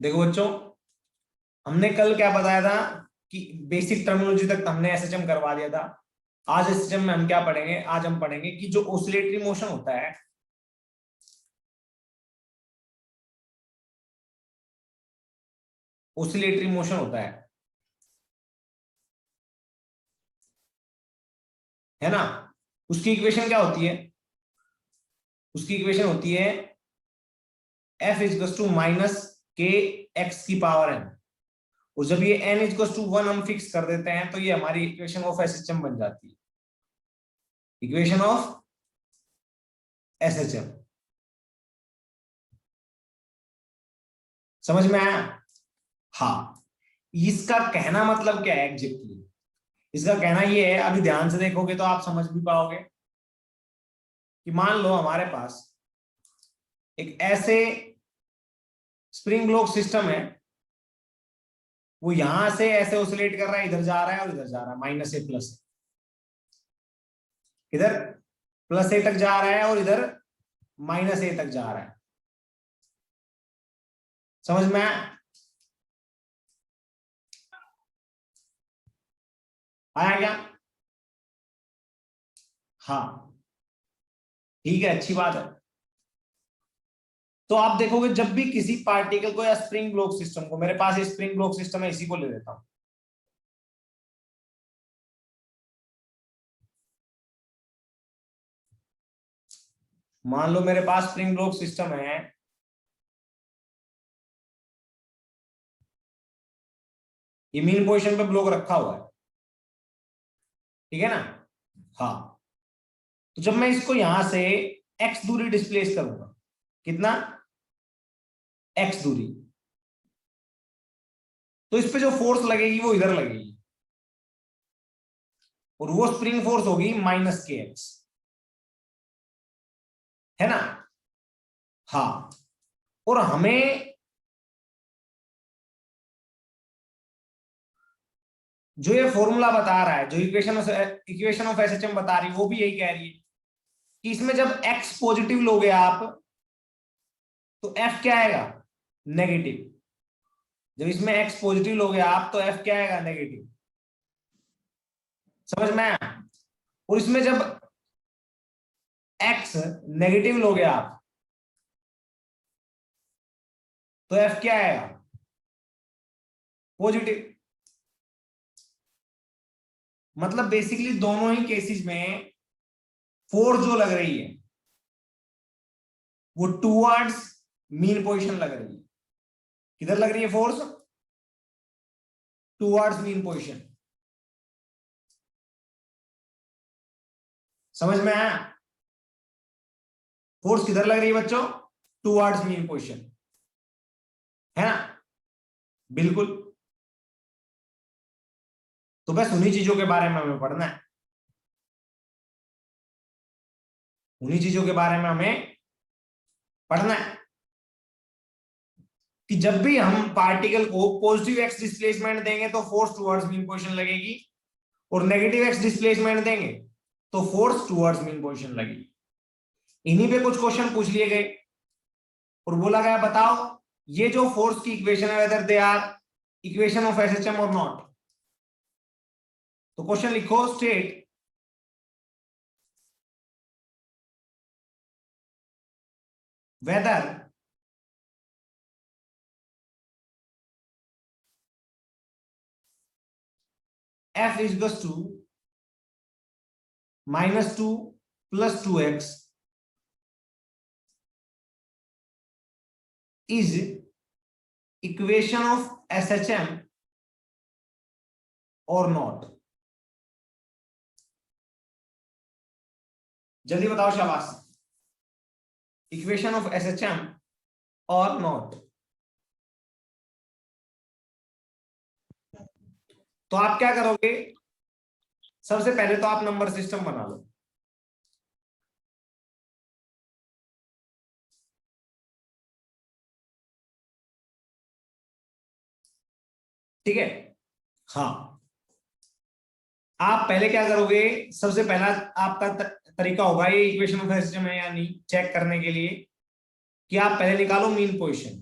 देखो बच्चों, हमने कल क्या बताया था कि बेसिक टर्मिनोलॉजी तक हमने एसएचएम करवा दिया था। आज एसएचएम में हम क्या पढ़ेंगे? आज हम पढ़ेंगे कि जो ऑसिलेटरी मोशन होता है, ऑसिलेटरी मोशन होता है ना? उसकी इक्वेशन क्या होती है? उसकी इक्वेशन होती है एफ इज टू माइनस के एक्स की पावर एन। और जब ये n इज टू 1 हम फिक्स कर देते हैं तो ये हमारी इक्वेशन ऑफ एसएचएम बन जाती है। इक्वेशन ऑफ एसएचएम समझ में आया? हाँ। इसका कहना मतलब क्या है एग्जैक्टली? इसका कहना ये है, अभी ध्यान से देखोगे तो आप समझ भी पाओगे कि मान लो हमारे पास एक ऐसे स्प्रिंग ब्लॉक सिस्टम है, वो यहां से ऐसे ऑसिलेट कर रहा है, इधर जा रहा है और इधर जा रहा है, माइनस से प्लस, इधर प्लस ए तक जा रहा है और इधर माइनस ए तक जा रहा है। समझ में आया क्या? हाँ, ठीक है, अच्छी बात है। तो आप देखोगे जब भी किसी पार्टिकल को या स्प्रिंग ब्लॉक सिस्टम को, मेरे पास स्प्रिंग ब्लॉक सिस्टम है, इसी को ले लेता हूं। मान लो मेरे पास स्प्रिंग ब्लॉक सिस्टम है, ये मेन पोजीशन पे ब्लॉक रखा हुआ है, ठीक है ना? हाँ। तो जब मैं इसको यहां से x दूरी डिस्प्लेस करूंगा, कितना? x दूरी, तो इस पे जो फोर्स लगेगी वो इधर लगेगी, और वो स्प्रिंग फोर्स होगी माइनस के एक्स, है ना? हाँ। और हमें जो ये फॉर्मूला बता रहा है, जो इक्वेशन ऑफ एसएचएम बता रही है, वो भी यही कह रही है कि इसमें जब x पॉजिटिव लोगे आप तो f क्या आएगा? नेगेटिव। जब इसमें x पॉजिटिव लोगे आप तो f क्या आएगा? नेगेटिव। समझ में आया? और इसमें जब x नेगेटिव लोगे आप तो f क्या आएगा? पॉजिटिव। मतलब बेसिकली दोनों ही केसेस में फोर्स जो लग रही है वो टूवर्ड्स मीन पोजीशन लग रही है। किधर लग रही है फोर्स? Towards mean position. समझ में आया? फोर्स किधर लग रही है बच्चों? टूवर्ड्स मीन पोजीशन, है ना? बिल्कुल। तो बस उन्हीं चीजों के बारे में हमें पढ़ना है, उन्हीं चीजों के बारे में हमें पढ़ना है कि जब भी हम पार्टिकल को पॉजिटिव एक्स डिस्प्लेसमेंट देंगे तो फोर्स टुवर्ड्स मीन पोजीशन लगेगी, और नेगेटिव एक्स डिस्प्लेसमेंट देंगे तो फोर्स टुवर्ड्स मीन पोजीशन लगेगी। इन्हीं पे कुछ क्वेश्चन पूछ लिए गए और बोला गया बताओ ये जो फोर्स की इक्वेशन है whether they are equation of SHM और नॉट। तो क्वेश्चन लिखो, state whether f is equals to -2 plus 2x is equation of SHM or not। जल्दी बताओ शाबाश, इक्वेशन ऑफ SHM और नॉट। तो आप क्या करोगे? सबसे पहले तो आप नंबर सिस्टम बना लो। ठीक है? हाँ। आप पहले क्या करोगे? सबसे पहला आपका तरीका होगा, ये इक्वेशन ऑफ एसएचएम है या नहीं चेक करने के लिए, कि आप पहले निकालो मीन पोजीशन।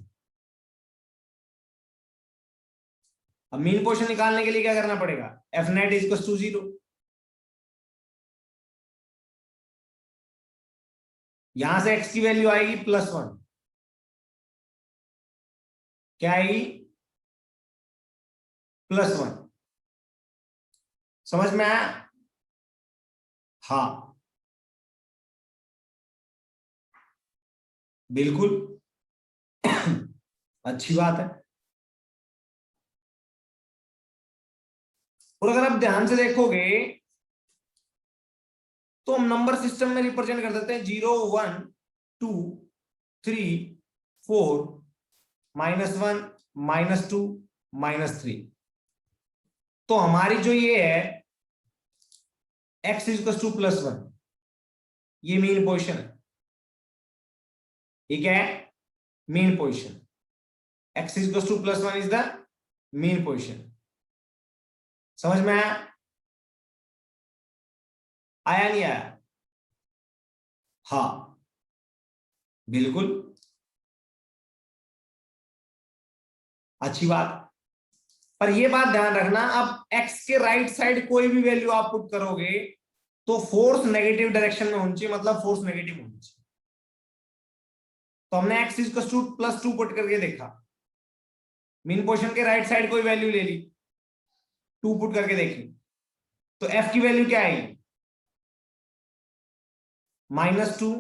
अब मीन पोजीशन निकालने के लिए क्या करना पड़ेगा, F net is equal to 0। यहां से एक्स की वैल्यू आएगी +1, क्या आएगी, +1। समझ में आया? हाँ बिल्कुल अच्छी बात है। और अगर आप ध्यान से देखोगे तो हम नंबर सिस्टम में रिप्रेजेंट कर देते हैं 0 1 2 3 4 -1 -2 -3। तो हमारी जो ये है x इज टू +1, ये मेन पोजीशन है। ये क्या है, mean position. x is to +1 is the mean position. समझ में आया? आया नहीं आया? हाँ बिल्कुल अच्छी बात। पर ये बात ध्यान रखना, अब x के राइट साइड कोई भी वैल्यू आप पुट करोगे तो फोर्स नेगेटिव डायरेक्शन में होनी चाहिए, मतलब फोर्स नेगेटिव होनी चाहिए। तो हमने x इज टू +2 पुट करके देखा, मेन पोजीशन के राइट साइड कोई वैल्यू ले ली, 2 पुट करके देखी, तो f की वैल्यू क्या आएगी, -2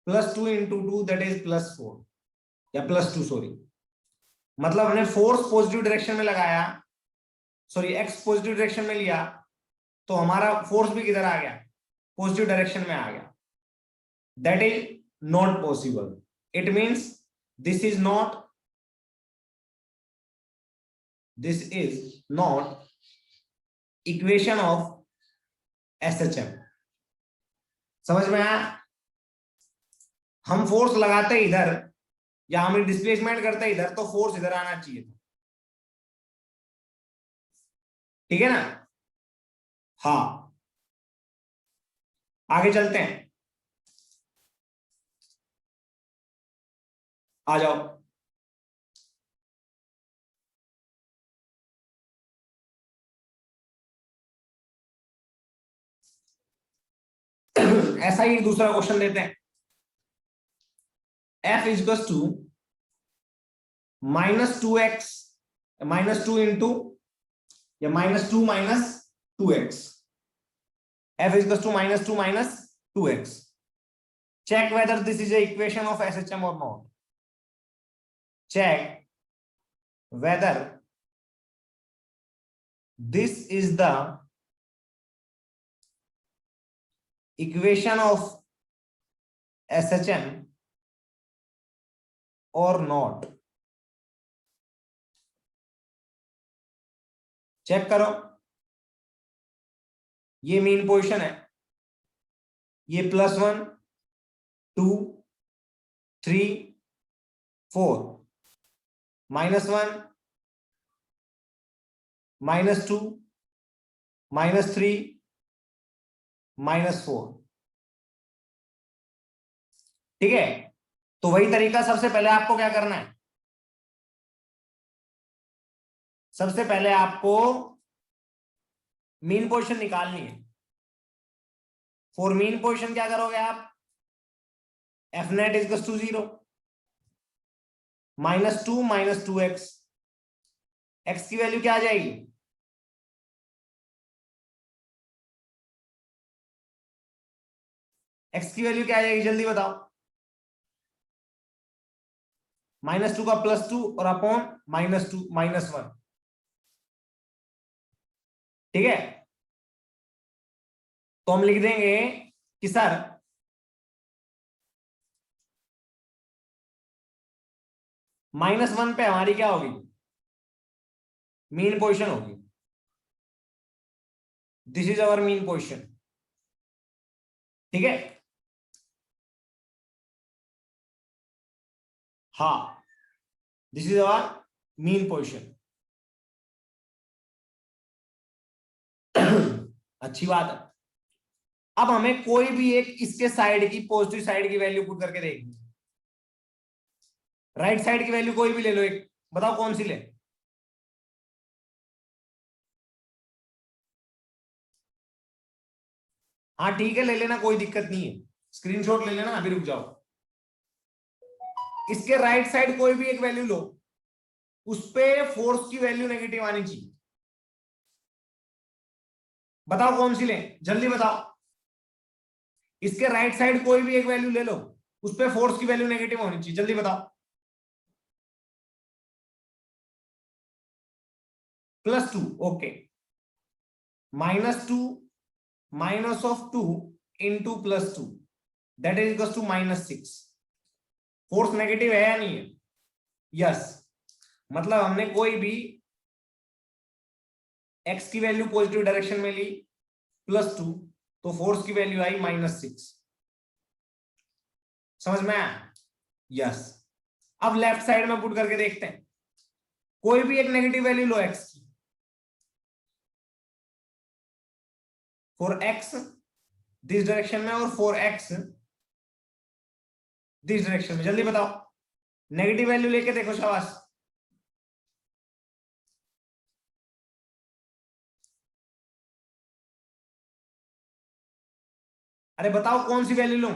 +2 इंटू 2 दैट इज +4 या +2 सॉरी। मतलब हमने फोर्स पॉजिटिव डायरेक्शन में लगाया, सॉरी एक्स पॉजिटिव डायरेक्शन में लिया, तो हमारा फोर्स भी किधर आ गया, पॉजिटिव डायरेक्शन में आ गया। That is not possible. It means this is not equation of SHM. समझ में आया? हम फोर्स लगाते इधर या हम डिस्प्लेसमेंट करते इधर, तो फोर्स इधर आना चाहिए था, ठीक है ना? हाँ आगे चलते हैं, आ जाओ। ऐसा ही दूसरा क्वेश्चन देते हैं। F is to -2x -2 into या -2 -2x। F is equals to -2 -2x. Check whether this is a equation of SHM or not. Check whether this is the equation of SHM or not. Check करो, ये main position है, ये +1 2 3 4 -1 -2 -3 -4, ठीक है? तो वही तरीका, सबसे पहले आपको क्या करना है, सबसे पहले आपको मीन पोजीशन निकालनी है। फॉर मीन पोजीशन क्या करोगे आप, F net is to 0 -2 -2x। x की वैल्यू क्या आ जाएगी, x की वैल्यू क्या आ जाएगी, जल्दी बताओ। -2 का +2 और अपॉन -2 -1, ठीक है? तो हम लिख देंगे कि सर -1 पे हमारी क्या होगी, मीन पोजीशन होगी। This is our mean position, ठीक है? हाँ this is our mean position. अच्छी बात है। अब हमें कोई भी एक इसके साइड की, पॉजिटिव साइड की वैल्यू पुट करके देखनी है। राइट साइड की वैल्यू कोई भी ले लो एक, बताओ कौन सी ले, हाँ ठीक है, ले लेना, कोई दिक्कत नहीं है, स्क्रीनशॉट ले लेना, अभी रुक जाओ। इसके राइट साइड कोई भी एक वैल्यू लो, उस पे फोर्स की वैल्यू नेगेटिव आनी चाहिए। बताओ कौन सी लें, जल्दी बताओ। इसके राइट साइड कोई भी एक वैल्यू ले लो, उस पे फोर्स की वैल्यू नेगेटिव होनी चाहिए, जल्दी बताओ। +2, okay. -2 minus of 2 into +2 that is equal to -6। Force negative है या नहीं है? यस। मतलब हमने कोई भी x की वैल्यू पॉजिटिव डायरेक्शन में ली +2, तो फोर्स की वैल्यू आई -6। समझ में आया? यस। अब लेफ्ट साइड में पुट करके देखते हैं, कोई भी एक नेगेटिव वैल्यू लो x की, फॉर x दिस डायरेक्शन में और फॉर x दिस डायरेक्शन में, जल्दी बताओ। नेगेटिव वैल्यू लेके देखो, शाबाश। अरे बताओ कौन सी वैल्यू लूं?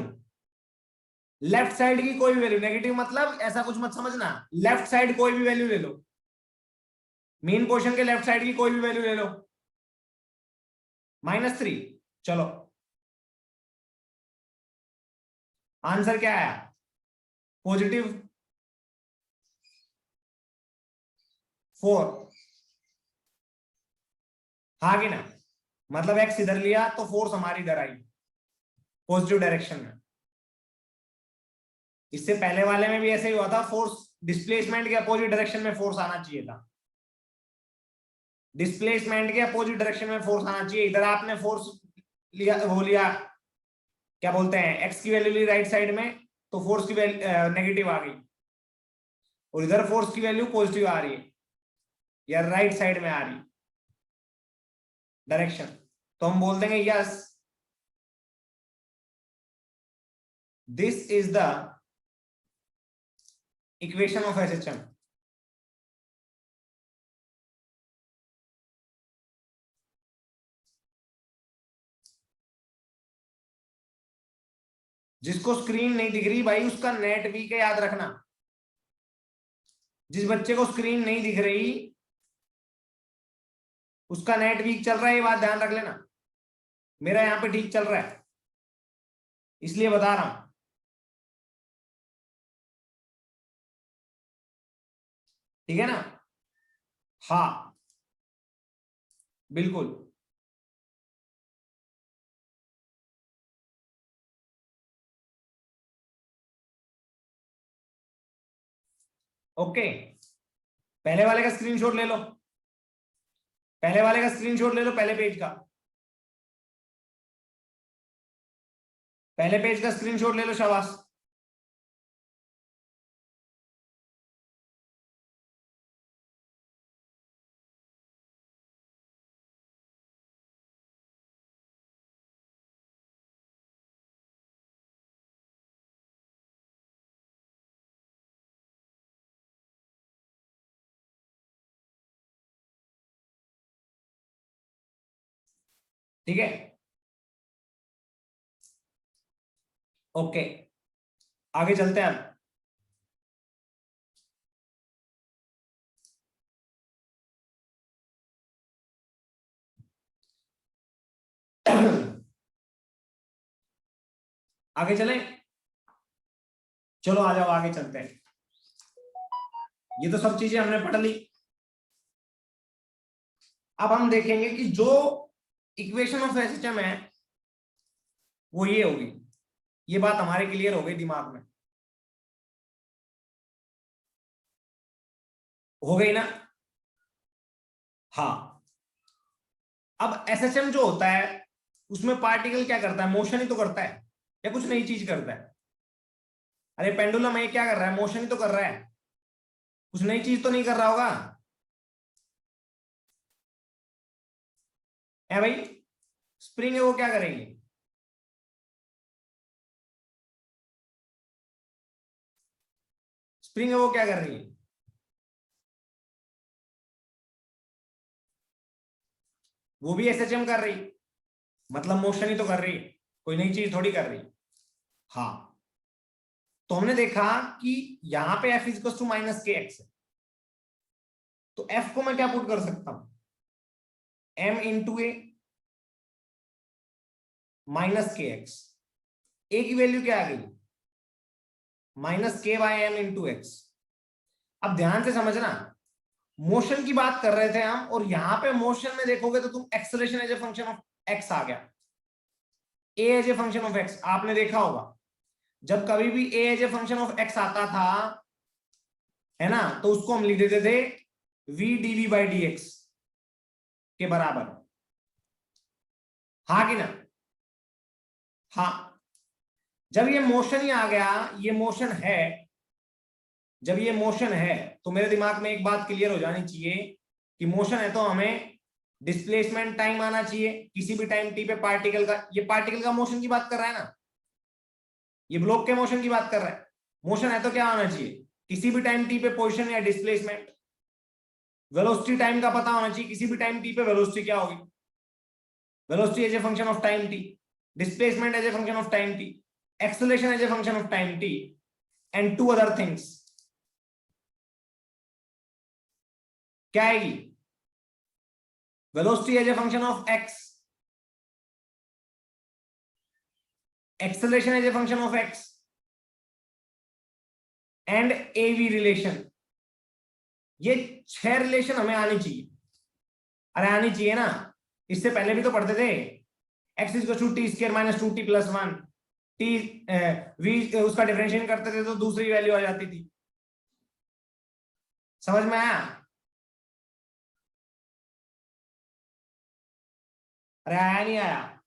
लेफ्ट साइड की कोई भी वैल्यू, नेगेटिव मतलब ऐसा कुछ मत समझना, लेफ्ट साइड कोई भी वैल्यू ले लो, मेन पोर्शन के लेफ्ट साइड की कोई भी वैल्यू ले लो। -3, चलो आंसर क्या आया? पॉजिटिव 4। हाँ कि ना? मतलब एक्स इधर लिया तो फोर्स हमारी इधर आई, पॉजिटिव डायरेक्शन में। इससे पहले वाले में भी ऐसे ही हुआ था, फोर्स डिस्प्लेसमेंट के अपोजिट डायरेक्शन में फोर्स आना चाहिए था, डिस्प्लेसमेंट के अपोजिट डायरेक्शन में फोर्स आना चाहिए। इधर आपने फोर्स लिया, वो लिया, क्या बोलते हैं, एक्स की वैल्यू ली राइट साइड में, तो फोर्स की वैल्यू नेगेटिव आ गई, और इधर फोर्स की वैल्यू पॉजिटिव आ रही है, या राइट साइड में आ रही डायरेक्शन, तो हम बोल देंगे yes, this is the equation of SHM. जिसको स्क्रीन नहीं दिख रही भाई, उसका नेट वीक है, याद रखना। जिस बच्चे को स्क्रीन नहीं दिख रही उसका नेट वीक चल रहा है, ये बात ध्यान रख लेना। मेरा यहाँ पे ठीक चल रहा है, इसलिए बता रहा हूं, ठीक है ना? हाँ बिल्कुल। ओके, पहले वाले का स्क्रीनशॉट ले लो, पहले वाले का स्क्रीनशॉट ले लो, पहले पेज का, पहले पेज का स्क्रीनशॉट ले लो, शाबाश। ठीक है, ओके, आगे चलते हैं अब। आगे चलें, चलो आ जाओ, आगे चलते हैं। ये तो सब चीजें हमने पढ़ ली। अब हम देखेंगे कि जो इक्वेशन ऑफ एसएचएम है वो ये होगी। ये बात हमारे क्लियर हो गई दिमाग में, हो गई ना? हाँ। अब एसएचएम जो होता है उसमें पार्टिकल क्या करता है, मोशन ही तो करता है, या कुछ नई चीज करता है? अरे पेंडुलम ये क्या कर रहा है, मोशन ही तो कर रहा है, कुछ नई चीज तो नहीं कर रहा होगा, है भाई? स्प्रिंग है वो क्या करेगी? स्प्रिंग है वो क्या कर रही है? वो भी एसएचएम कर रही, मतलब मोशन ही तो कर रही है। कोई नई चीज थोड़ी कर रही। हाँ, तो हमने देखा कि यहां पे f इज टू माइनस के एक्स है, तो f को मैं क्या पुट कर सकता हूं, m इंटू ए माइनस के एक्स, ए की वैल्यू क्या आ गई, माइनस के बाय एम इंटू एक्स। अब ध्यान से समझना, मोशन की बात कर रहे थे हम, और यहां पे मोशन में देखोगे तो तुम acceleration as a function of x आ गया, a as a function of x. आपने देखा होगा जब कभी भी a as a function of x आता था, है ना, तो उसको हम लिख देते थे v d v by d x के बराबर। हाँ कि ना? हाँ, जब ये मोशन ही आ गया, ये मोशन है, जब ये मोशन है तो मेरे दिमाग में एक बात क्लियर हो जानी चाहिए कि मोशन है तो हमें डिस्प्लेसमेंट टाइम आना चाहिए किसी भी टाइम टी पे पार्टिकल का। ये पार्टिकल का मोशन की बात कर रहा है ना, ये ब्लॉक के मोशन की बात कर रहा है। मोशन है तो क्या आना चाहिए, किसी भी टाइम टी पे पोजीशन या डिस्प्लेसमेंट। वेलोसिटी टाइम का पता होना चाहिए, किसी भी टाइम टी पे वेलोसिटी क्या होगी, velocity as a function of time t, displacement as a function of time t, acceleration as a function of time t, and two other things. क्या आएगी, velocity as a function of x, acceleration as a function of x, and a v relation. ये 6 relation हमें आनी चाहिए। अरे आनी चाहिए ना, इससे पहले भी तो पढ़ते थे, x is to t square minus 2t plus 1, t v उसका डिफरेंशिएट करते थे तो दूसरी वैल्यू आ जाती थी। समझ में आया? अरे आया नहीं आया?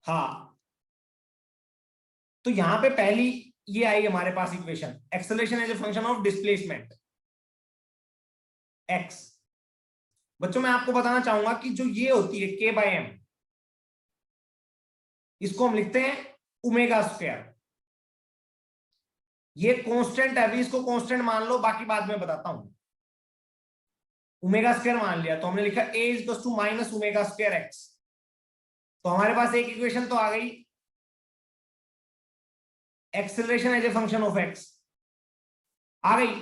हाँ, तो यहां पे पहली ये आई हमारे पास equation, acceleration as a function of displacement x. बच्चों मैं आपको बताना चाहूंगा कि जो ये होती है k बाय एम, इसको हम लिखते हैं ओमेगा स्क्वायर। ये कांस्टेंट है, अभी इसको कांस्टेंट मान लो, बाकी बाद में बताता हूं। ओमेगा स्क्वायर मान लिया तो हमने लिखा a is to minus omega square x. तो हमारे पास एक इक्वेशन तो आ गई, acceleration as a function of x आ गई,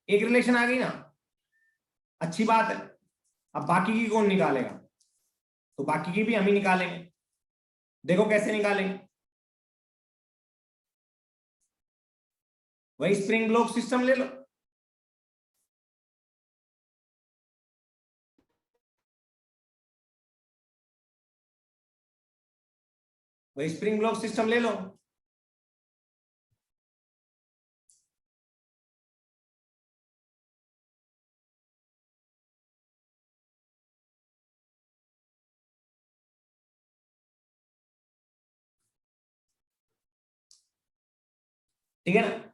एक रिलेशन आ गई ना, अच्छी बात है। अब बाकी की कौन निकालेगा, तो बाकी की भी हम ही निकालेंगे। देखो कैसे निकालेंगे, वही स्प्रिंग ब्लॉक सिस्टम ले लो। वही स्प्रिंग ब्लॉक सिस्टम ले लो। ठीक है ना?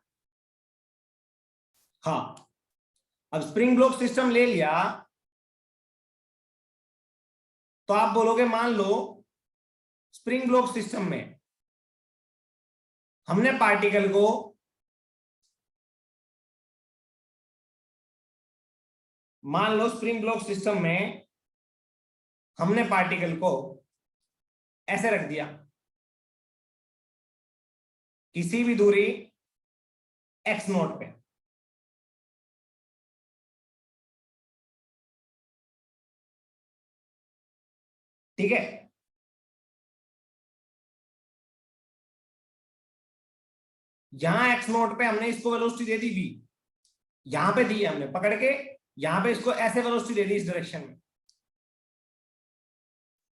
हाँ, अब स्प्रिंग ब्लॉक सिस्टम ले लिया तो आप बोलोगे मान लो स्प्रिंग ब्लॉक सिस्टम में हमने पार्टिकल को मान लो स्प्रिंग ब्लॉक सिस्टम में हमने पार्टिकल को ऐसे रख दिया किसी भी दूरी x नोट पे। ठीक है, यहां x नोट पे हमने इसको वेलोसिटी दे दी v, यहां पे दी है हमने पकड़ के, यहां पे इसको ऐसे वेलोसिटी दे दी इस डायरेक्शन में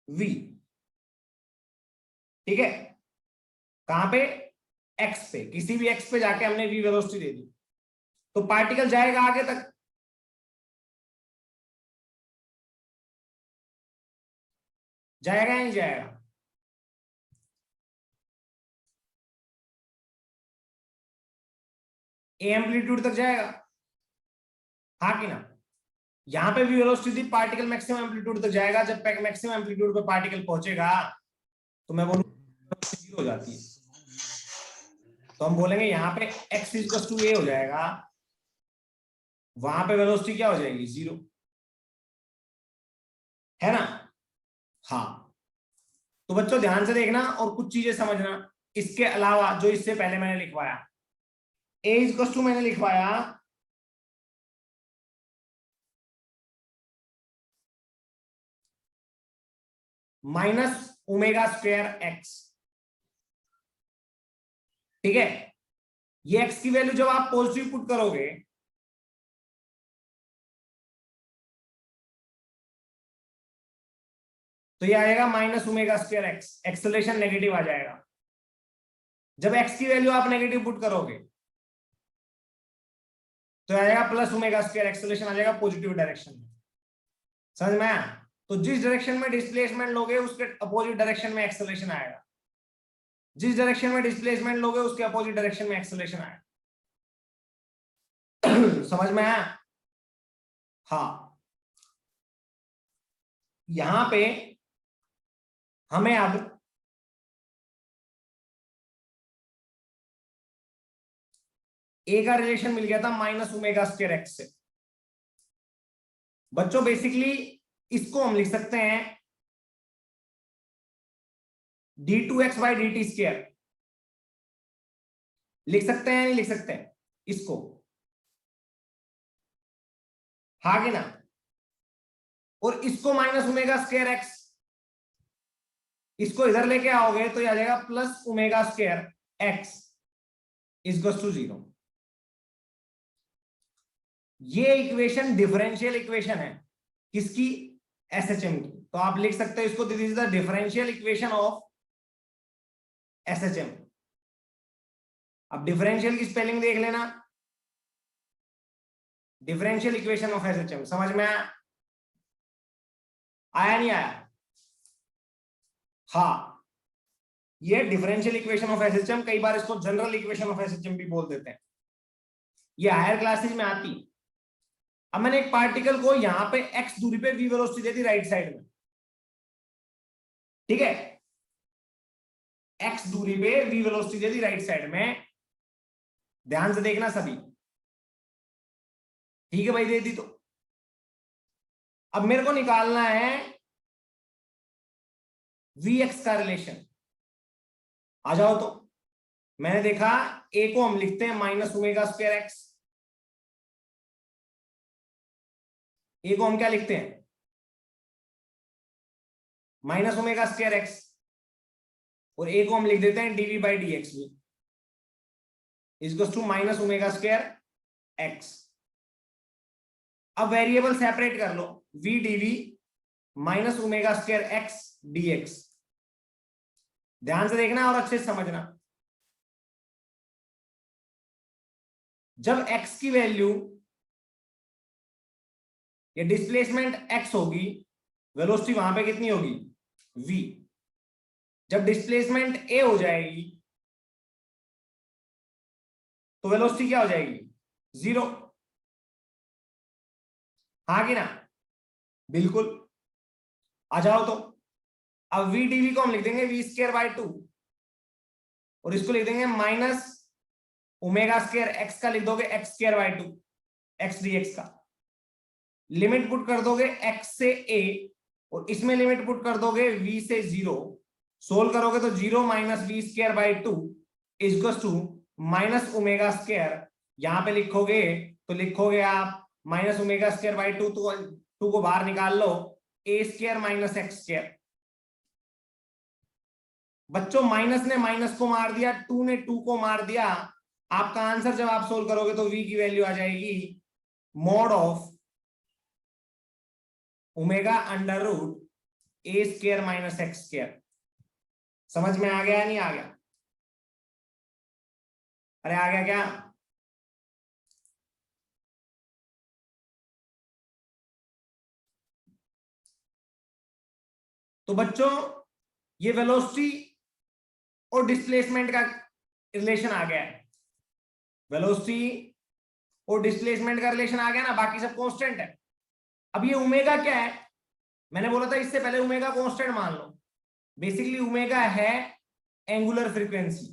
v। ठीक है, कहां पे, x पे, किसी भी x पे जाके हमने v वेलोसिटी दे दी, तो पार्टिकल जाएगा आगे तक। जाएगा या नहीं जाएगा, ए एम्पलीट्यूड तक जाएगा, हाँ कि ना? यहां पे भी वेलोसिटी थी, पार्टिकल मैक्सिमम एम्पलीट्यूड तक जाएगा। जब तक मैक्सिमम एम्पलीट्यूड पे पार्टिकल पहुंचेगा तो मैं बोलूंगा जीरो हो जाती है, तो हम बोलेंगे यहाँ पे x इक्वल टू ए हो जाएगा, वहां पे वेलोसिटी क्या हो जाएगी, जीरो, है ना? हाँ, तो बच्चों ध्यान से देखना और कुछ चीजें समझना इसके अलावा जो इससे पहले मैंने लिखवाया। ए इक्वल टू मैंने लिखवाया माइनस ओमेगा स्क्वायर एक्स। ठीक है, ये एक्स की वैल्यू जब आप पॉजिटिव पुट करोगे तो ये आएगा minus omega square x, acceleration negative आ जाएगा। जब एक्स की वैल्यू आप नेगेटिव पुट करोगे तो आएगा प्लस ओमेगा स्क्वायर, एक्सेलरेशन आ जाएगा पॉजिटिव डायरेक्शन में। समझ में आया? तो जिस डायरेक्शन में डिस्प्लेसमेंट लोगे उसके अपोजिट डायरेक्शन में एक्सेलरेशन आएगा, जिस डायरेक्शन में डिस्प्लेसमेंट लोगे उसके अपोजिट डायरेक्शन में एक्सेलरेशन आएगा। समझ में आया? हाँ, यहां पे हमें अब ए का रिलेशन मिल गया था माइनस ओमेगा स्क्वायर एक्स से। बच्चों बेसिकली इसको हम लिख सकते हैं d2x by d T square, लिख सकते हैं या नहीं लिख सकते हैं इसको? हाँ कि ना? और इसको माइनस ओमेगा स्क्वायर एक्स, इसको इधर लेके आओगे तो ये आ जाएगा plus omega square x equals to 0। ये इक्वेशन डिफरेंशियल इक्वेशन है किसकी? एसएचएम की। तो आप लिख सकते हो इसको this is the differential equation of SHM. अब डिफरेंशियल की स्पेलिंग देख लेना, डिफरेंशियल इक्वेशन ऑफ एसएचएम। समझ में आया? आया नहीं आया? हाँ, ये डिफरेंशियल इक्वेशन ऑफ एसएचएम, कई बार इसको जनरल इक्वेशन ऑफ एसएचएम भी बोल देते हैं, ये हायर क्लासेज में आती। अब मैंने एक पार्टिकल को यहां पे x दूरी पे v वेलोसिटी दे दी राइट साइड में। ठीक है, x दूरी पे v वेलोसिटी दे दी राइट साइड में, ध्यान से देखना सभी। ठीक है भाई, दे दी तो अब मेरे को निकालना है vx का रिलेशन। आ जाओ, तो मैंने देखा a को हम लिखते हैं minus omega square x, a को हम क्या लिखते हैं? माइनस ओमेगा स्क्वायर एक्स, और a को हम लिख देते हैं dv बाई डी एक्स भी equals to minus omega square x. अब वेरिएबल सेपरेट कर लो, v dv minus omega square x dx। ध्यान से देखना और अच्छे से समझना। जब x की वैल्यू, ये डिस्प्लेसमेंट x होगी, वेलोसिटी वहां पे कितनी होगी? v। जब डिस्प्लेसमेंट a हो जाएगी तो वेलोसिटी क्या हो जाएगी? 0। हाँ कि ना? बिल्कुल। आ जाओ, तो अब v dv को हम लिख देंगे v स्क्वायर बाई 2, और इसको लिख देंगे माइनस ओमेगा स्क्वायर एक्स का लिख दोगे x square by 2 x dx का। लिमिट पुट कर दोगे x से a, और इसमें लिमिट पुट कर दोगे v से 0। सोल्व करोगे तो 0 minus v square by 2 equals to minus omega square. यहां पे लिखोगे तो लिखोगे आप माइनस ओमेगा स्क्वायर बाई 2, तो 2 को बाहर निकाल लो, a square minus x square. बच्चों माइनस ने माइनस को मार दिया, 2 ने 2 को मार दिया। आपका आंसर जब आप सोल्व करोगे तो v की वैल्यू आ जाएगी mod of omega under root a square minus x square. समझ में आ गया नहीं आ गया? अरे आ गया क्या? तो बच्चों ये वेलोसिटी और डिस्प्लेसमेंट का रिलेशन आ गया है। वेलोसिटी और डिस्प्लेसमेंट का रिलेशन आ गया ना, बाकी सब कांस्टेंट है। अब ये ओमेगा क्या है? मैंने बोला था इससे पहले ओमेगा कांस्टेंट मान लो। बेसिकली ओमेगा है एंगुलर फ्रीक्वेंसी।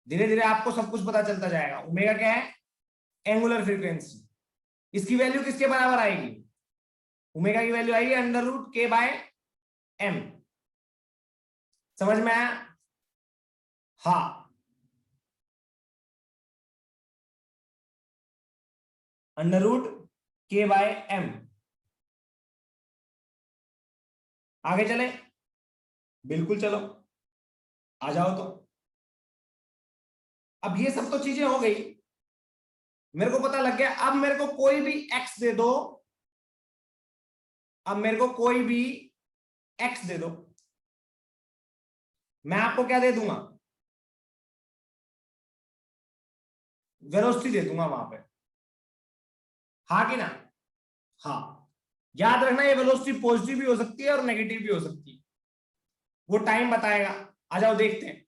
धीरे धीरे आपको सब कुछ पता चलता जाएगा। ओमेगा क्या है? Angular frequency. इसकी वैल्यू किसके बराबर आएगी? ओमेगा की वैल्यू आएगी अंडर रूट के बाय एम। समझ में आया? हाँ, अंडर रूट के बाय एम। आगे चले? बिल्कुल चलो, आ जाओ। तो अब ये सब तो चीजें हो गई, मेरे को पता लग गया। अब मेरे को कोई भी एक्स दे दो, अब मेरे को कोई भी एक्स दे दो, मैं आपको क्या दे दूंगा? वेलोसिटी दे दूंगा वहां पे। हाँ कि ना? हाँ, याद रखना ये वेलोसिटी पॉजिटिव भी हो सकती है और नेगेटिव भी हो सकती है, वो टाइम बताएगा। आ जाओ देखते हैं।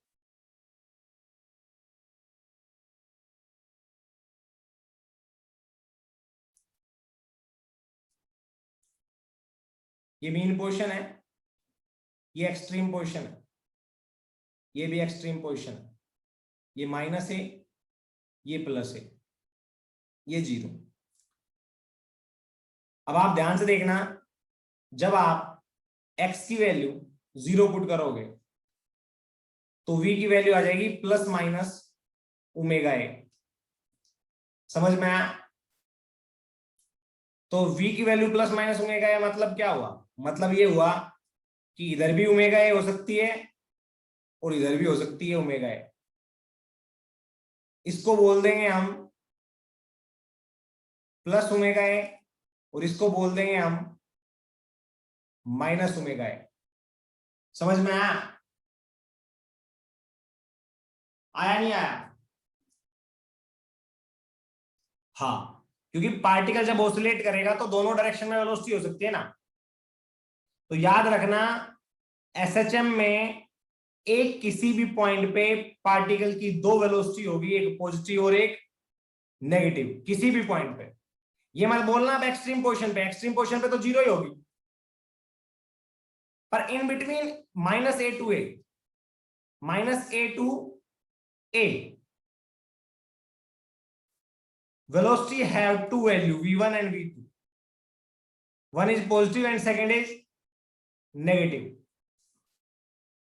ये मीन पोजीशन है, ये एक्सट्रीम पोजीशन है, ये भी एक्सट्रीम पोजीशन है, ये माइनस है, ये प्लस है, ये जीरो। अब आप ध्यान से देखना, जब आप x की वैल्यू 0 पुट करोगे तो v की वैल्यू आ जाएगी प्लस माइनस ओमेगा ए। समझ में आया? तो v की वैल्यू प्लस माइनस ओमेगा ए मतलब क्या हुआ? मतलब ये हुआ कि इधर भी ओमेगा ए हो सकती है और इधर भी हो सकती है ओमेगा ए। इसको बोल देंगे हम प्लस ओमेगा ए और इसको बोल देंगे हम माइनस ओमेगा ए। समझ में आया? आया नहीं आया? हाँ, क्योंकि पार्टिकल जब ऑसिलेट करेगा तो दोनों डायरेक्शन में वेलोसिटी हो सकती है ना। तो याद रखना, एसएचएम में एक किसी भी पॉइंट पे पार्टिकल की दो वेलोसिटी होगी, एक पॉजिटिव और एक नेगेटिव, किसी भी पॉइंट पे। ये मत बोलना अब एक्सट्रीम पोजीशन पे, एक्सट्रीम पोजीशन पे तो जीरो ही होगी, पर in between minus a to a, minus a to a, velocity have two value v1 and v2. One is positive and second is negative.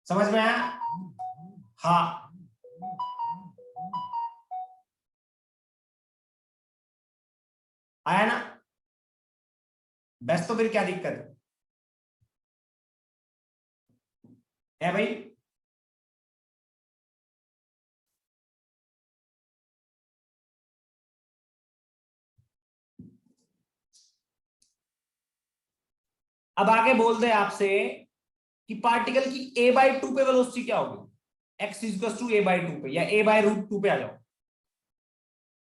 समझ में आया? हाँ, आया ना? बस तो फिर क्या दिक्कत है भाई? अब आगे बोल दे आपसे कि पार्टिकल की a/2 पे वेलोसिटी क्या होगी? x इक्वल्स टू a/2 पे, या a/√2 पे आ जाओ।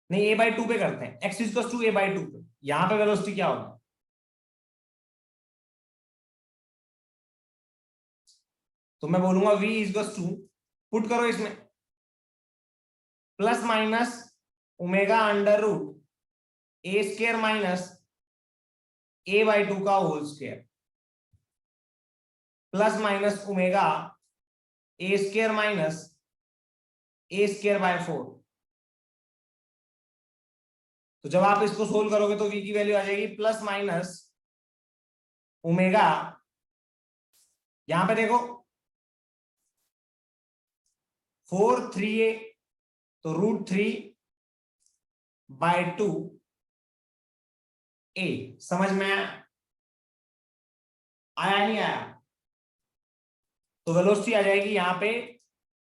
नहीं, a/2 पे करते हैं, x इक्वल्स टू a/2 पे। यहां पे वेलोसिटी क्या होगी? तो मैं बोलूंगा v इक्वल्स टू, पुट करो इसमें, plus minus omega under root a square minus a/2 का whole square, plus minus omega a square minus a square by 4। तो जब आप इसको सोल्व करोगे तो v की वैल्यू आ जाएगी प्लस माइनस ओमेगा, यहां पे देखो 4 3a, तो √3/2 a। समझ में आया? आया नहीं आया? तो वेलोसिटी आ जाएगी यहां पे,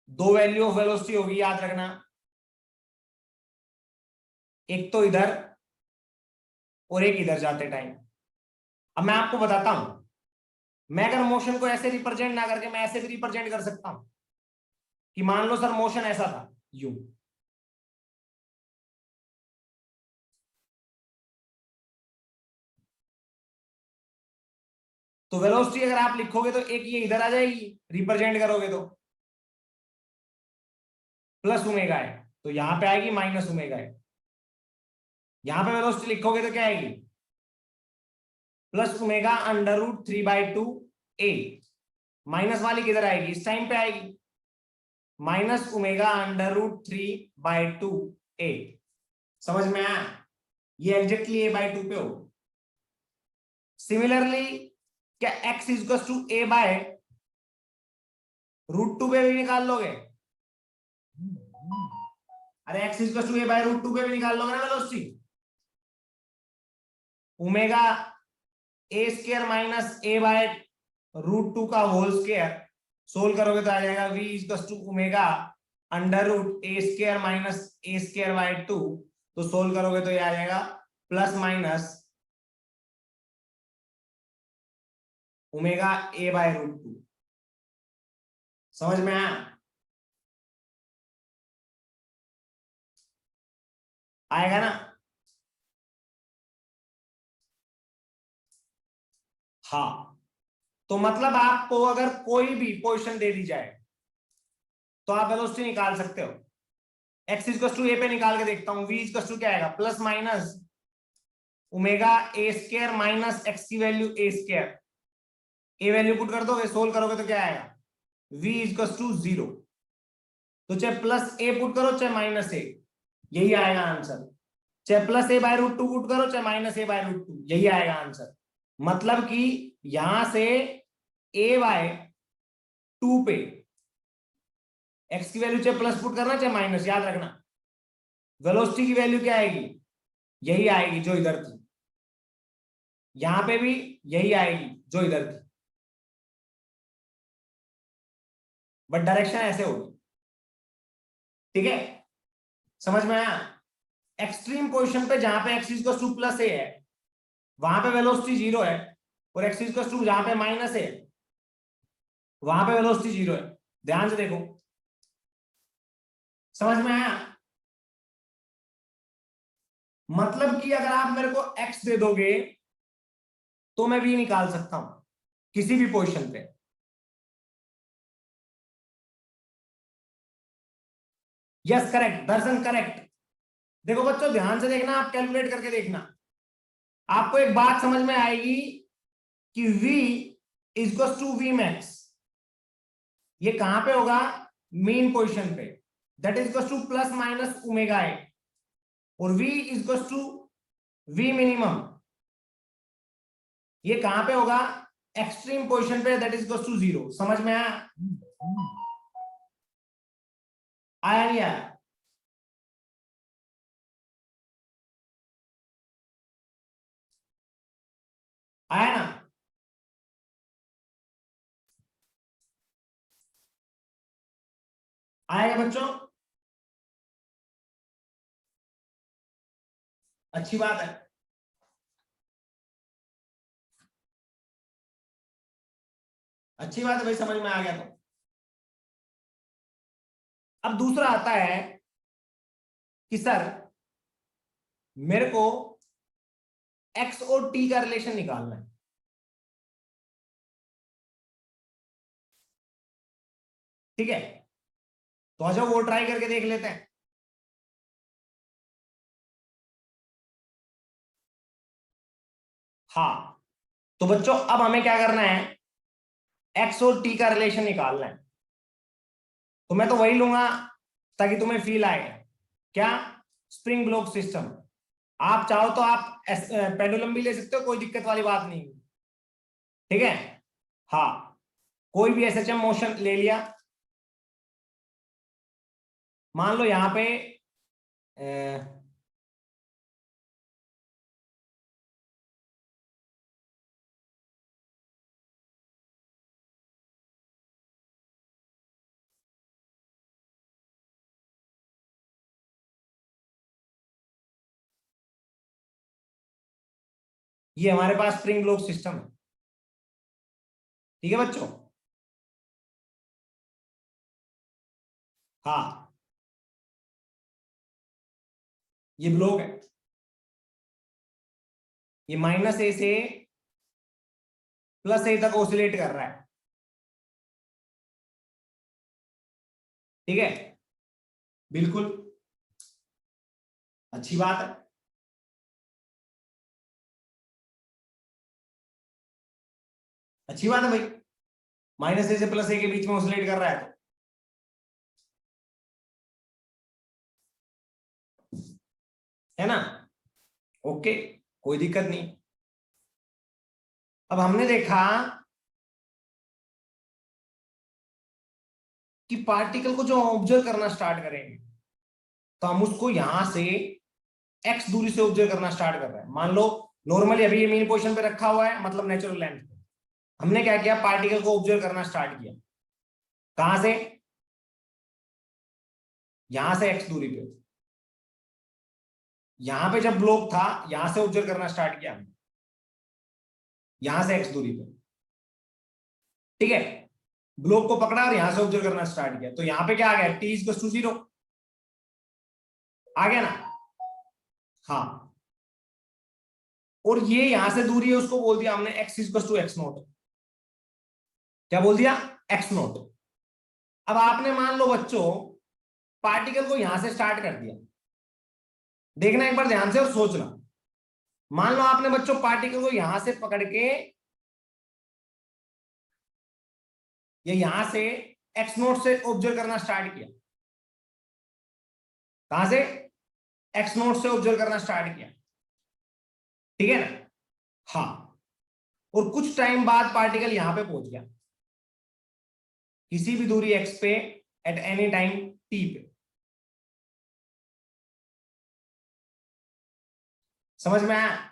दो वैल्यू ऑफ वेलोसिटी होगी, याद रखना, एक तो इधर और एक इधर जाते टाइम। अब मैं आपको बताता हूं, मैं अगर मोशन को ऐसे रिप्रेजेंट ना करके मैं ऐसे भी रिप्रेजेंट कर सकता हूं कि मान लो सर मोशन ऐसा था, यू, तो वेलोसिटी अगर आप लिखोगे तो एक ये इधर आ जाएगी, रिप्रेजेंट करोगे तो प्लस ओमेगा है, तो यहां पे आएगी माइनस ओमेगा है। यहां पे वेलोसिटी लिखोगे तो क्या आएगी? Plus omega under root 3/2 a। Minus वाली किधर आएगी? इस टाइम पे आएगी, minus omega under root 3/2 a। समझ में आया? ये एग्जैक्टली a/2 पे हो। सिमिलरली क्या x equal to a by √2 पे भी निकाल लोगे? अरे x equal to a by √2 पे भी निकाल लोगे ना velocity. Omega a square minus a by √2 का होल स्क्वायर सोल्व करोगे तो आ जाएगा v equal to omega under root a square minus a square by 2। तो सोल्व करोगे तो ये आ जाएगा plus minus omega a by √2। समझ में आया? आएगा ना? हाँ, तो मतलब आपको अगर कोई भी पोजीशन दे दी जाए तो आप वेलोसिटी निकाल सकते हो। x इक्वल टू ए पे निकाल के देखता हूं, v इक्वल टू क्या आएगा plus minus omega a square minus x की वैल्यू ए स्क्वायर, ए वैल्यू पुट कर दोगे, सोल्व करोगे तो क्या आएगा v इक्वल टू 0। तो चाहे प्लस ए पुट करो चाहे माइनस ए, यही आएगा आंसर। चाहे प्लस ए बाय √2 पुट करो चाहे माइनस ए बाय √2, यही आएगा आंसर। मतलब कि यहां से a बाय 2 पे x की वैल्यू चाहे प्लस पुट करना चाहे माइनस, याद रखना वेलोसिटी की वैल्यू क्या आएगी, यही आएगी जो इधर थी। यहां पे भी यही आएगी जो इधर थी, बट डायरेक्शन ऐसे होगी। ठीक है, समझ में आया? एक्सट्रीम पोजीशन पे जहां पे x इक्वल टू प्लस ए है वहां पे वेलोसिटी 0 है, और x इक्वल टू जहां पे माइनस ए वहां पे वेलोसिटी 0 है। ध्यान से देखो, समझ में आया? मतलब कि अगर आप मेरे को x दे दोगे तो मैं v निकाल सकता हूं किसी भी पोजीशन पे। यस करेक्ट दर्शन, करेक्ट। देखो बच्चों ध्यान से देखना, आप कैलकुलेट करके देखना, आपको एक बात समझ में आएगी कि v equal to v max ये कहां पे होगा, मेन पोजीशन पे, that is equal to plus minus omega a, और v equal to v minimum ये कहां पे होगा, एक्सट्रीम पोजीशन पे, दैट इज इक्वल टू 0। समझ में आया? आया नहीं आया? आया ना? आएगा बच्चों? अच्छी बात है। अच्छी बात है भाई, समझ में आ गया तो। अब दूसरा आता है कि सर मेरे को x और t का रिलेशन निकालना है। ठीक है, तो आ जाओ वो ट्राई करके देख लेते हैं। हाँ, तो बच्चों अब हमें क्या करना है, x और t का रिलेशन निकालना है। तो मैं तो वही लूंगा ताकि तुम्हें फील आए, क्या, स्प्रिंग ब्लॉक सिस्टम। आप चाहो तो आप पेंडुलम भी ले सकते हो, कोई दिक्कत वाली बात नहीं। ठीक है, हाँ, कोई भी एसएचएम मोशन ले लिया। मान लो यहां पे ये हमारे पास स्प्रिंग ब्लॉक सिस्टम है। ठीक है बच्चों, हाँ, ये ब्लॉक है, ये माइनस ए से प्लस ए तक ऑसिलेट कर रहा है। ठीक है, बिल्कुल, अच्छी बात है। अच्छी बात है भाई, माइनस ए से प्लस ए के बीच में ऑसिलेट कर रहा है तो, है ना? ओके, कोई दिक्कत नहीं। अब हमने देखा कि पार्टिकल को जो ऑब्जर्व करना स्टार्ट करेंगे तो हम उसको यहां से x दूरी से ऑब्जर्व करना स्टार्ट कर रहे हैं। मान लो नॉर्मली अभी ये मेन पोजीशन पे रखा हुआ है, मतलब नेचुरल लेंथ पे। हमने क्या किया, पार्टिकल को ऑब्जर्व करना स्टार्ट किया। कहां से? यहां से x दूरी पे। यहां पे जब ब्लॉक था, यहां से ऑब्जर्व करना स्टार्ट किया हमने, यहां से x दूरी पे। ठीक है, ब्लॉक को पकड़ा और यहां से ऑब्जर्व करना स्टार्ट किया। तो यहां पे क्या आ गया, t इक्वल टू 0 आ गया ना। हाँ, और ये यहां से दूरी है, उसको बोल दिया हमने x equal to x naught. क्या बोल दिया? x naught. अब आपने मान लो बच्चों पार्टिकल को यहां से स्टार्ट कर दिया। देखना एक बार ध्यान से और सोचना। मान लो आपने बच्चों पार्टिकल को यहां से पकड़ के या यहां से x नोट से ऑब्जर्व करना स्टार्ट किया। कहां से? x नोट से ऑब्जर्व करना स्टार्ट किया। ठीक है ना। हाँ, और कुछ टाइम बाद पार्टिकल यहां पे पहुंच गया, किसी भी दूरी x पे एट एनी टाइम t पे। समझ में आया?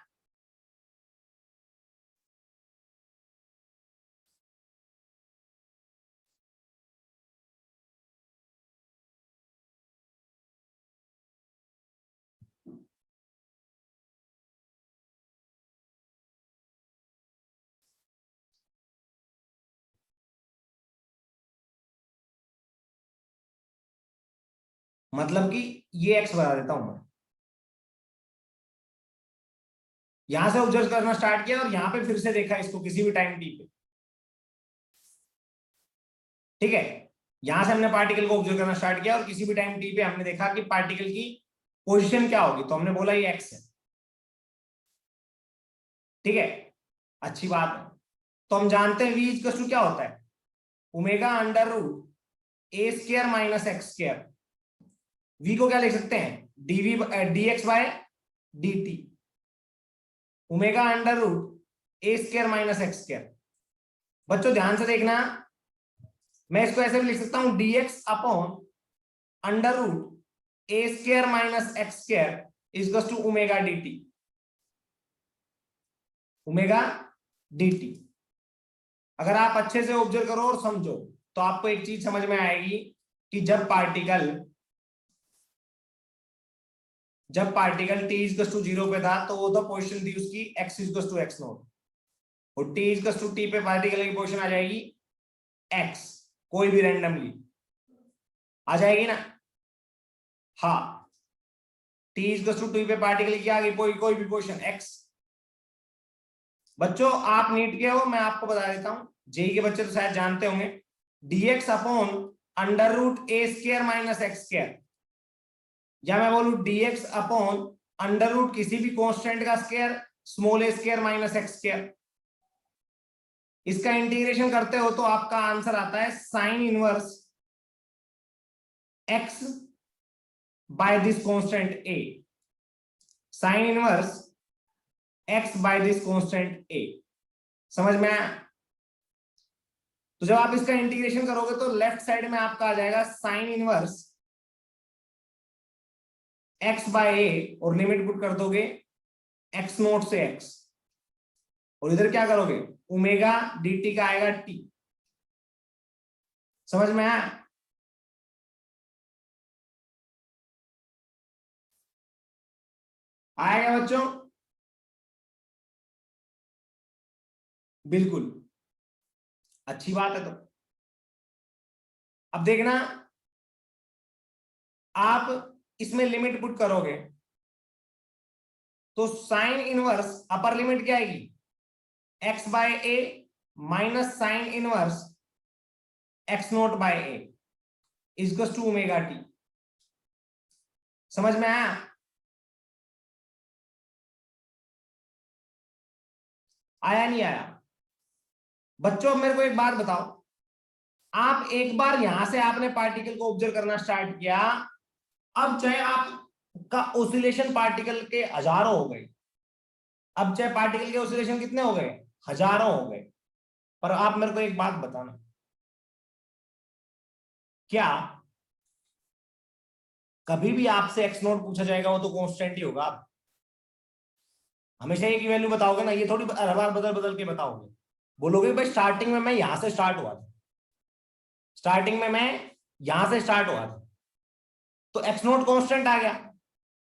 मतलब कि ये x बता देता हूं मैं। यहां से ऑब्जर्व करना स्टार्ट किया और यहां पे फिर से देखा इसको किसी भी टाइम t पे। ठीक है, यहां से हमने पार्टिकल को ऑब्जर्व करना स्टार्ट किया और किसी भी टाइम t पे हमने देखा कि पार्टिकल की पोजीशन क्या होगी, तो हमने बोला ये x है। ठीक है, अच्छी बात है। तो हम जानते हैं v इक्वल टू क्या होता है, omega under root a square minus x square. v को क्या लिख सकते हैं, dv dx by dt, omega under root a square minus x square. बच्चों ध्यान से देखना, मैं इसको ऐसे भी लिख सकता हूं dx upon under root a square minus x square is to omega dt, omega dt। अगर आप अच्छे से ऑब्जर्व करो और समझो तो आपको एक चीज समझ में आएगी कि जब पार्टिकल t इज टू 0 पे था तो वो तो पोजीशन थी उसकी x is to x naught, और t इज टू t पे पार्टिकल की पोजीशन आ जाएगी x, कोई भी रैंडमली आ जाएगी ना। हाँ, t इज टू t पे पार्टिकल की आ गई कोई भी पोजीशन x। बच्चों आप नीट के हो, मैं आपको बता देता हूं, जेई के बच्चे तो शायद जानते होंगे, dx upon under root a square minus x square, या मैं बोलूं dx अपॉन अंडर रूट किसी भी कांस्टेंट का square small a square minus x square. इसका इंटीग्रेशन करते हो तो आपका आंसर आता है sine inverse x by this constant a, sine inverse x by this constant a। समझ में आया? तो जब आप इसका इंटीग्रेशन करोगे तो लेफ्ट साइड में आपका आ जाएगा sine inverse x by a, और लिमिट पुट कर दोगे x नोट से x, और इधर क्या करोगे, ओमेगा dt का आएगा t। समझ में आया? आएगा बच्चों? बिल्कुल, अच्छी बात है। तो अब देखना, आप इसमें लिमिट पुट करोगे तो साइन इनवर्स अपर लिमिट क्या आएगी, x by a minus sine inverse x naught by a is to omega t. समझ में आया? आया नहीं आया? बच्चों मेरे को एक बात बताओ, आप एक बार यहां से आपने पार्टिकल को ऑब्जर्व करना स्टार्ट किया, अब चाहे आपका ऑसिलेशन पार्टिकल के हजारों हो गए, अब चाहे पार्टिकल के ऑसिलेशन कितने हो गए, हजारों हो गए। पर आप मेरे को एक बात बताना, क्या कभी भी आपसे एक्स नोट पूछा जाएगा वो तो कांस्टेंट ही होगा? आप हमेशा एक ही वैल्यू बताओगे ना, ये थोड़ी हर बार बदल बदल के बताओगे। बोलोगे भाई स्टार्टिंग में मैं यहां से स्टार्ट हुआ था, स्टार्टिंग में मैं यहां से स्टार्ट हुआ था, तो एक्स नोट कांस्टेंट आ गया।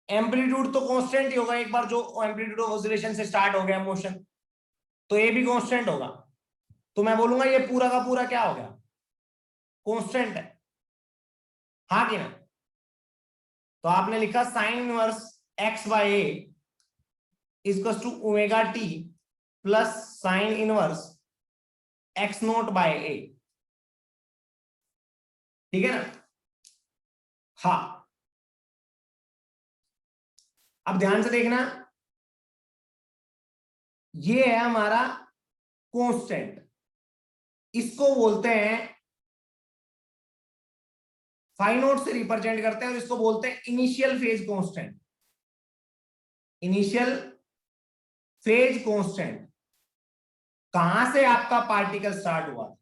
एम्पलीट्यूड तो कांस्टेंट ही होगा, एक बार जो एम्पलीट्यूड ऑफ ऑसिलेशन से स्टार्ट हो गया मोशन, तो ये भी कांस्टेंट होगा। तो मैं बोलूंगा ये पूरा का पूरा क्या हो गया, कांस्टेंट है। हाँ कि ना? तो आपने लिखा sine inverse x by a equals to omega t plus sine inverse x naught by a. ठीक है ना? हाँ, अब ध्यान से देखना, ये है हमारा कांस्टेंट, इसको बोलते हैं फाई नोट से रिप्रेजेंट करते हैं, और इसको बोलते हैं initial phase constant. Initial phase constant, कहां से आपका पार्टिकल स्टार्ट हुआ,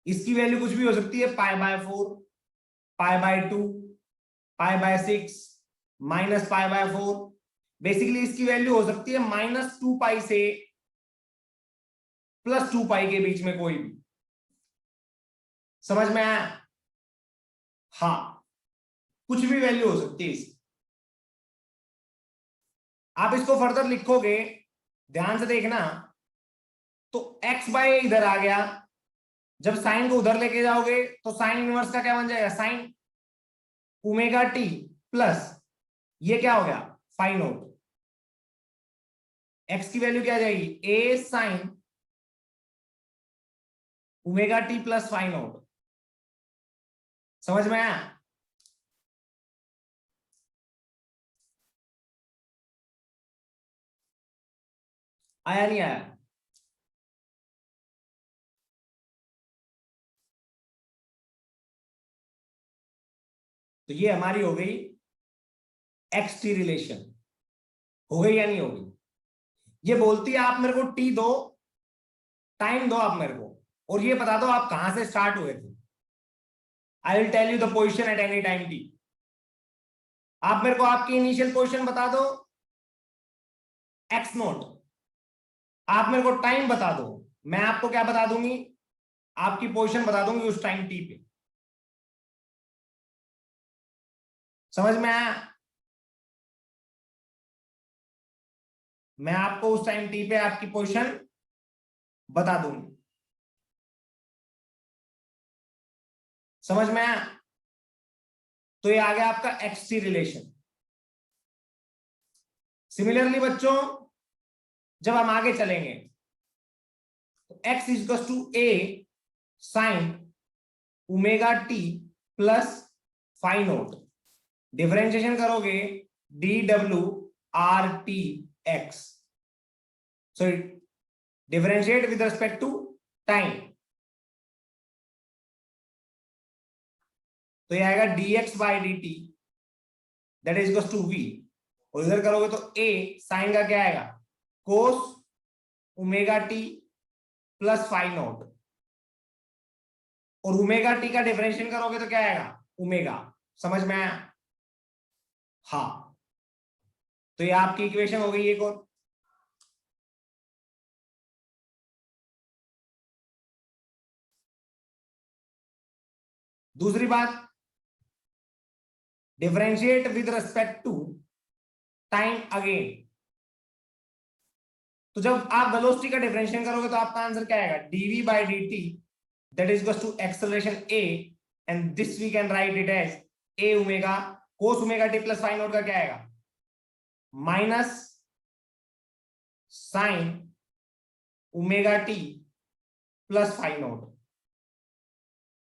इसकी वैल्यू कुछ भी हो सकती है, pi by 4, pi by 2, pi by 6, minus pi by 4। Basically इसकी वैल्यू हो सकती है -2 पाई से +2 पाई के बीच में कोई भी। समझ में आया? हाँ, कुछ भी वैल्यू हो सकती है इसकी। आप इसको फर्दर लिखोगे, ध्यान से देखना, तो x बाय इधर आ गया, जब साइन को उधर लेके जाओगे तो साइन इनवर्स का क्या बन जाएगा, साइन ओमेगा टी प्लस ये क्या हो गया, फाई नोट। x की वैल्यू क्या आ जाएगी, a sine omega t plus phi naught. समझ में आया? आया नहीं आया? तो ये हमारी हो गई एक्स टी रिलेशन। हो गई या नहीं हो गई? ये बोलती है आप मेरे को टी दो, टाइम दो आप मेरे को, और ये बता दो आप कहां से स्टार्ट हुए थे। I will tell you the position at any time t. आप मेरे को आपकी इनिशियल पोजिशन बता दो एक्स नोट, आप मेरे को टाइम बता दो, मैं आपको क्या बता दूंगी, आपकी पोजीशन बता दूंगी उस टाइम टी पे। समझ में आया? मैं आपको उस टाइम टी पे आपकी पोजीशन बता दूंगी। समझ में आया? तो ये आ गया आपका एक्स टी रिलेशन। सिमिलरली बच्चों, जब हम आगे चलेंगे तो x equal to a sine omega t plus phi naught, differentiation करोगे D W R T x, so differentiate with respect to time, तो ये आएगा dx by d t that is equal to v, और इधर करोगे तो a sine का क्या आएगा, cos omega t plus phi naught, और ओमेगा टी का डिफरेंशिएशन करोगे तो क्या आएगा, ओमेगा। समझ में आया? हाँ, तो ये आपकी इक्वेशन हो गई एक और। दूसरी बात, differentiate with respect to time again. तो जब आप वेलोसिटी का डिफरेंशिएशन करोगे तो आपका आंसर क्या आएगा, dv by d t that is equal to acceleration a, and this we can write it as a omega cos omega t plus phi naught का क्या आएगा, minus sine omega t plus phi naught,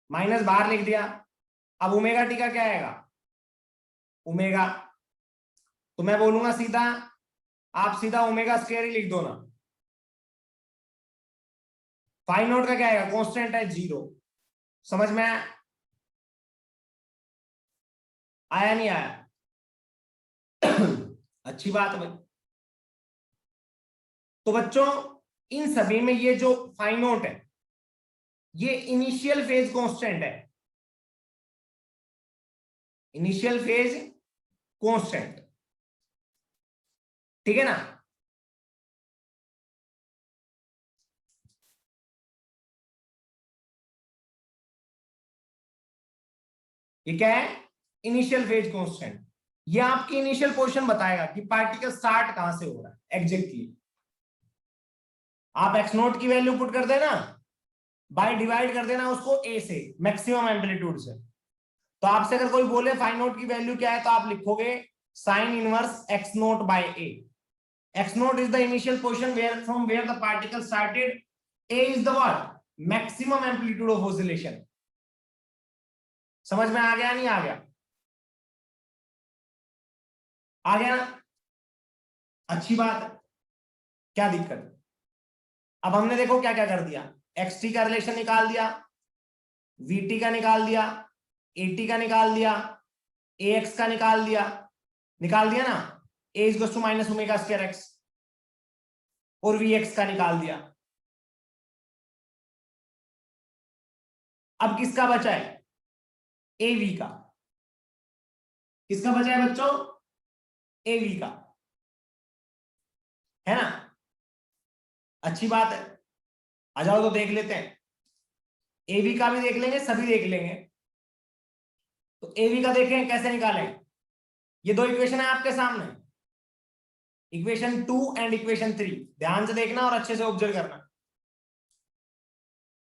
minus बाहर लिख दिया। अब omega t का क्या आएगा, ओमेगा, तो मैं बोलूंगा सीधा, आप सीधा ओमेगा स्क्वायर ही लिख दो ना। फाई नोट का क्या आएगा, कांस्टेंट है 0। समझ में आया? आया नहीं आया? अच्छी बात है भाई। तो बच्चों इन सभी में ये जो फाई नोट है ये इनिशियल फेज कांस्टेंट है, इनिशियल फेज कांस्टेंट, ठीक है ना। ये क्या है, इनिशियल फेज कांस्टेंट। ये आपकी इनिशियल पोजीशन बताएगा कि पार्टिकल स्टार्ट कहां से हो रहा है एग्जैक्टली। आप एक्स नोट की वैल्यू पुट कर देना, बाय डिवाइड कर देना उसको ए से, मैक्सिमम एम्पलीट्यूड से। तो आपसे अगर कोई बोले फाई नोट की वैल्यू क्या है तो आप लिखोगे sine inverse x naught by a. X naught is the initial position where from where the particle started, a is the what, maximum amplitude of oscillation. समझ में आ गया नहीं आ गया? आ गया ना, अच्छी बात है, क्या दिक्कत। अब हमने देखो क्या क्या कर दिया, एक्स टी का रिलेशन निकाल दिया, वीटी का निकाल दिया, एटी का निकाल दिया, ए एक्स का निकाल दिया ना, a is to minus omega square x, और वी एक्स का निकाल दिया। अब किसका बचा है, ए वी का। किसका बचा है बच्चों, ए वी का, है ना। अच्छी बात है, आ जाओ तो देख लेते हैं, ए वी का भी देख लेंगे, सभी देख लेंगे। तो ए वी का देखें कैसे निकालें। ये दो इक्वेशन है आपके सामने, इक्वेशन 2 एंड इक्वेशन 3, ध्यान से देखना और अच्छे से ऑब्जर्व करना।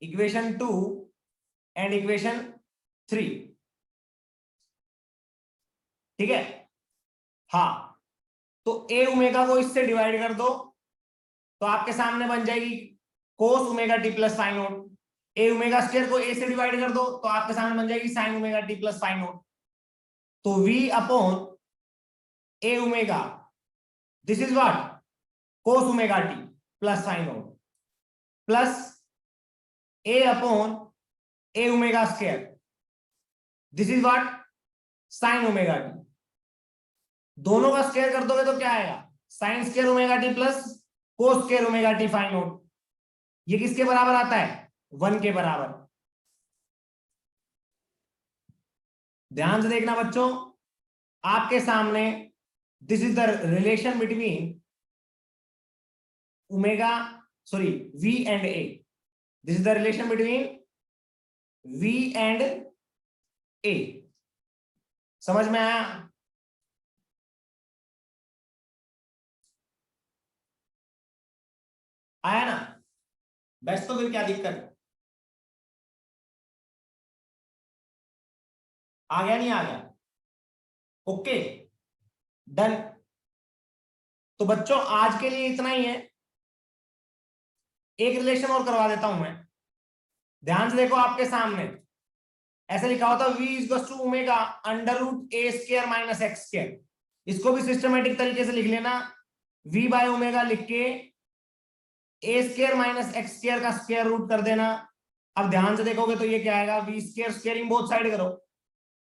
इक्वेशन 2 एंड इक्वेशन 3, ठीक है। हाँ, तो ए ओमेगा को इससे डिवाइड कर दो तो आपके सामने बन जाएगी cos omega t plus sine naught. A omega square को ए से डिवाइड कर दो तो आपके सामने बन जाएगी sine omega t plus sine naught. तो v upon a omega, this is what, cos omega t plus sine naught, plus a upon a omega square, this is what, sine omega t. दोनों का square कर दोगे तो क्या आएगा, sine square omega t plus cos square omega t phi naught. ये किसके बराबर आता है, 1 के बराबर। ध्यान से देखना बच्चों, आपके सामने this is the relation between omega, sorry, v and a. This is the relation between v and a. समझ में आया? आया ना, बस तो फिर क्या दिक्कत है, आ गया नहीं आ गया, ओके डन। तो बच्चों आज के लिए इतना ही है, एक रिलेशन और करवा देता हूं मैं, ध्यान से देखो आपके सामने ऐसे लिखा होता है v is to omega under root a square minus x square. इसको भी सिस्टमेटिक तरीके से लिख लेना, v बाय ओमेगा लिख के ए स्क्वायर माइनस एक्स स्क्वायर का स्क्वायर रूट कर देना। अब ध्यान से देखोगे तो ये क्या आएगा, v square squaring both side करो,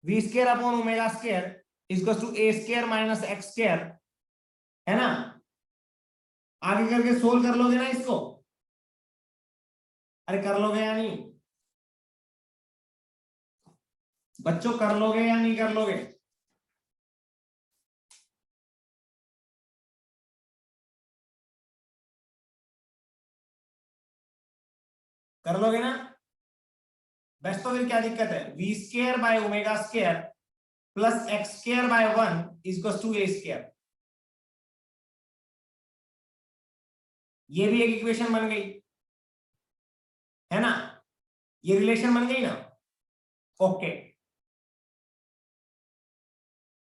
v square upon omega square is to a square minus x square, है ना। आगे करके सोल्व कर लोगे ना इसको, अरे कर लोगे या नहीं बच्चों, कर लोगे या नहीं कर लोगे? कर लोगे ना, बस तो फिर क्या दिक्कत है, v square by omega square plus x square by 1 is to a square. ये भी एक इक्वेशन बन गई, है ना, ये रिलेशन बन गई ना, ओके।